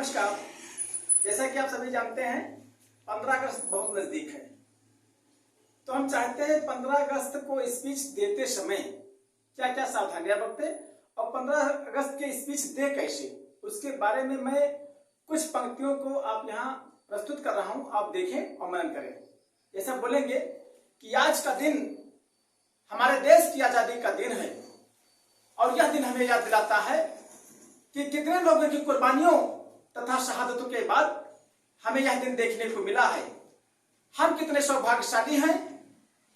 नमस्कार। जैसा कि आप सभी जानते हैं 15 अगस्त बहुत नजदीक है, तो हम चाहते हैं 15 अगस्त को स्पीच देते समय क्या क्या सावधानियां बरतें और 15 अगस्त के स्पीच दे कैसे, उसके बारे में मैं कुछ पंक्तियों को आप यहाँ प्रस्तुत कर रहा हूं। आप देखें और मनन करें। ऐसा बोलेंगे कि आज का दिन हमारे देश की आजादी का दिन है और यह दिन हमें याद दिलाता है कि कितने लोगों की कुर्बानियों तथा शहादतों के बाद हमें यह दिन देखने को मिला है। हम कितने सौभाग्यशाली हैं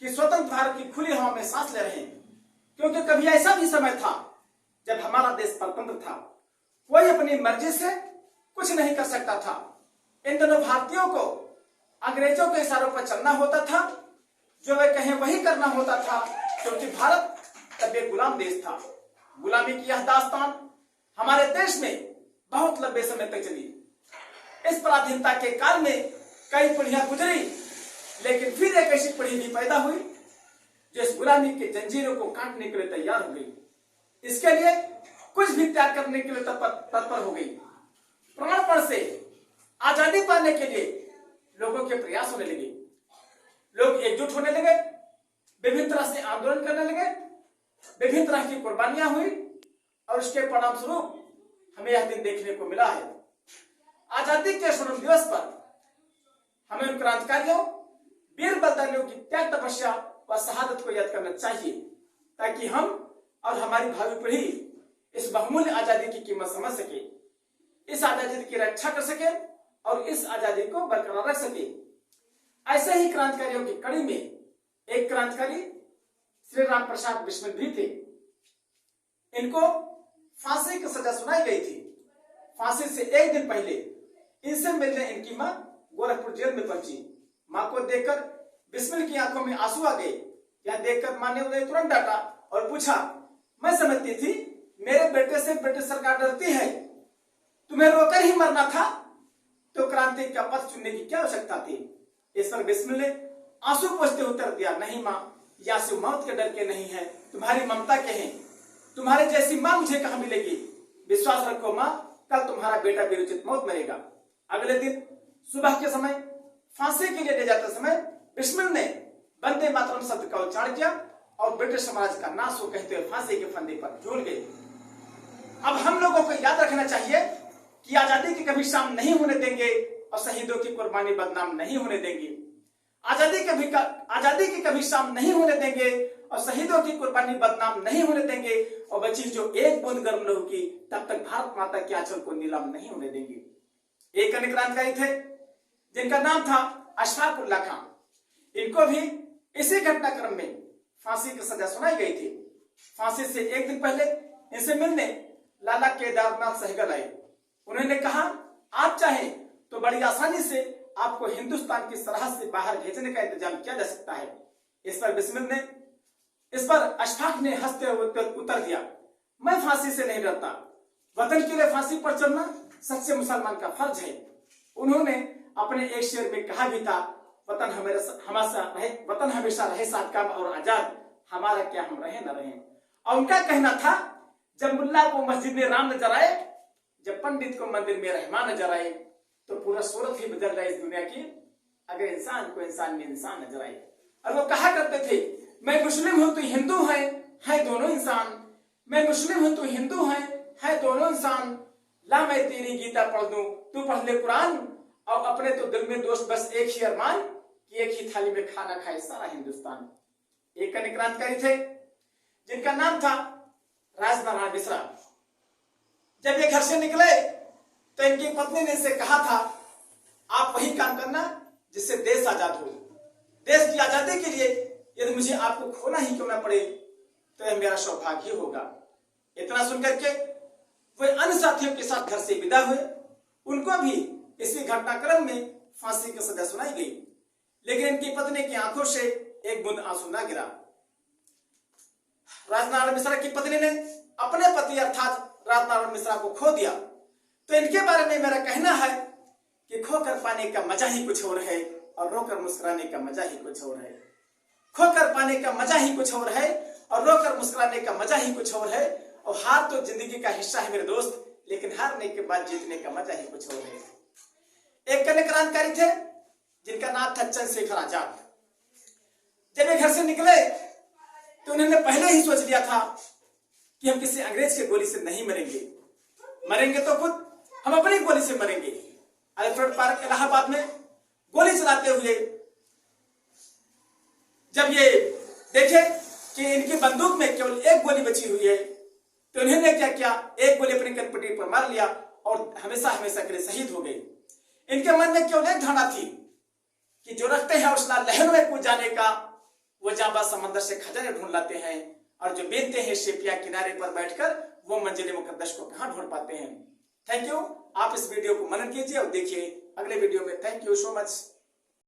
कि स्वतंत्र भारत की खुली हवा में सांस ले रहे हैं, क्योंकि कभी ऐसा भी समय था जब हमारा देश परतंत्र था, कोई अपनी मर्जी से कुछ नहीं कर सकता था। इन दोनों भारतीयों को अंग्रेजों के इशारों पर चलना होता था, जो वे कहें वही करना होता था, क्योंकि भारत तब एक गुलाम देश था। गुलामी की यह दास्तान हमारे देश में बहुत लंबे समय तक चली। इस पराधीनता के काल में कई पीढ़ियां गुजरी, लेकिन फिर एक ऐसी पीढ़ी भी पैदा हुई जो इस गुलामी के जंजीरों को काटने के लिए तैयार हो गई। इसके लिए कुछ भी त्याग करने के लिए तत्पर हो गई। प्राणपण से आजादी पाने के लिए लोगों के प्रयास होने लगे, लोग एकजुट होने लगे, विभिन्न तरह से आंदोलन करने लगे, विभिन्न तरह की कुर्बानियां हुई और उसके परिणाम स्वरूप हमें यह दिन देखने को मिला है। आजादी के स्वर्ण दिवस पर हमें उन क्रांतिकारियों, वीर बलिदानियों की त्याग, तपस्या व शहादत को याद करना चाहिए, ताकि हम और हमारी भावी पीढ़ी इस बहुमूल्य आजादी की कीमत समझ सके, इस आजादी की रक्षा कर सके और इस आजादी को बरकरार रख सके। ऐसे ही क्रांतिकारियों की कड़ी में एक क्रांतिकारी श्री राम प्रसाद बिस्मिल भी थे। इनको फांसी की सजा सुनाई गई थी। फांसी से एक दिन पहले इनसे मिलने इनकी मां गोरखपुर जेल में पहुंची। मां को देखकर बिस्मिल की आंखों में आंसू आ गए। यह देखकर मां ने उन्हें तुरंत डांटा और पूछा, मैं समझती थी मेरे बेटे से ब्रिटिश सरकार डरती है, तुम्हें रोकर ही मरना था, तो क्रांति का पथ चुनने की क्या आवश्यकता थी। इस पर बिस्मिल ने आंसू पोंछते उत्तर दिया, नहीं मां, ये आंसू मौत के डर के नहीं है, तुम्हारी ममता के हैं। तुम्हारे जैसी मां मुझे कहां मिलेगी। विश्वास रखो मां, कल तुम्हारा बेटा विरोचित मौत मरेगा। अगले दिन सुबह के समय फांसी के लिए ले जाते समय बिस्मिल ने वंदे मातरम शब्द का उच्चारण किया और ब्रिटिश समाज का नाश हो कहते हुए फांसी के फंदे पर झूल गए। अब हम लोगों को याद रखना चाहिए कि आजादी की कभी शाम नहीं होने देंगे और शहीदों की कुर्बानी बदनाम नहीं होने देंगे। आजादी की कभी शाम नहीं होने देंगे और शहीदों की कुर्बानी बदनाम नहीं होने देंगे, और बची जो एक बूंद गर्म लहू की तब तक भारत माता के आंचल को नीलाम नहीं होने देंगे। एक अन्य क्रांतिकारी थे जिनका नाम था अशफाक उल्लाह खां। इनको भी इसी घटनाक्रम में फांसी की सजा सुनाई गई थी। फांसी से एक दिन पहले इनसे मिलने लाला केदारनाथ सहगल आए। उन्होंने कहा, आप चाहें तो बड़ी आसानी से आपको हिंदुस्तान की सरहद से बाहर भेजने का इंतजाम किया जा सकता है। इस पर अशफाक ने हंसते हुए उत्तर दिया, मैं फांसी से नहीं डरता। वतन के लिए फांसी पर चढ़ना सच्चे मुसलमान का फर्ज है। उन्होंने अपने एक शेर में कहा भी था, वतन हमेशा रहे सादकाम और आजाद, हमारा क्या हम रहे न रहे। और उनका कहना था, जब मुल्ला को मस्जिद में राम नजर आए, जब पंडित को मंदिर में रहमान नजर आए, तो पूरा सूरत ही बदल रहा है इस दुनिया की, अगर इंसान को इंसान में इंसान नजर आए। और वो कहा करते थे, मैं मुस्लिम हूं तो हिंदू है दोनों इंसान। मैं मुस्लिम हूं तो हिंदू है दोनों इंसान। ला मैं तेरी गीता पढ़ दूं, तू पढ़ ले कुरान, और अपने तो दिल में दोस्त बस एक ही अरमान कि एक ही थाली में खाना खाए सारा हिंदुस्तान। एक अन्य क्रांतिकारी थे जिनका नाम था राजनारायण मिश्रा। जब ये घर से निकले तो इनकी पत्नी ने इनसे कहा था, आप वही काम करना जिससे देश आजाद हो। देश की आजादी के लिए यदि मुझे आपको खोना ही क्यों ना पड़े, तो यह मेरा सौभाग्य होगा। इतना सुनकर के वे अन्य साथियों के साथ घर से विदा हुए। उनको भी इसी घटनाक्रम में फांसी की सजा सुनाई गई, लेकिन इनकी पत्नी की आंखों से एक बूंद आंसू ना गिरा। राजनारायण मिश्रा की पत्नी ने अपने पति अर्थात राजनारायण मिश्रा को खो दिया। तो इनके बारे में मेरा कहना है कि खोकर पाने का मजा ही कुछ और है और रोकर मुस्कुराने का मजा ही कुछ और है। खोकर पाने का मजा ही कुछ और है और रोकर मुस्कुराने का मजा ही कुछ और है। और हार तो जिंदगी का हिस्सा है मेरे दोस्त, लेकिन हारने के बाद जीतने का मजा ही कुछ और है। एक अन्य क्रांतिकारी थे जिनका नाम था चंद्रशेखर आजाद। जब ये घर से निकले तो उन्होंने पहले ही सोच लिया था कि हम किसी अंग्रेज के गोली से नहीं मरेंगे, मरेंगे तो खुद हम अपनी गोली से मरेंगे। अल्फ्रेड पार्क इलाहाबाद में गोली चलाते हुए जब ये देखे कि इनकी बंदूक में केवल एक गोली बची हुई है तो इन्होंने क्या किया, एक गोली अपनी कनपट्टी पर मार लिया और हमेशा हमेशा के लिए शहीद हो गए। इनके मन में केवल एक धारणा थी कि जो रखते हैं हौसला लहरों में कूद जाने का, वो जाबाज समंदर से खजाने ढूंढ लाते हैं, और जो बेचते हैं शिपिया किनारे पर बैठकर वो मंजिल मुकद्दस को कहां ढूंढ पाते हैं। Thank you. आप इस वीडियो को मनन कीजिए और देखिए अगले वीडियो में। Thank you so much.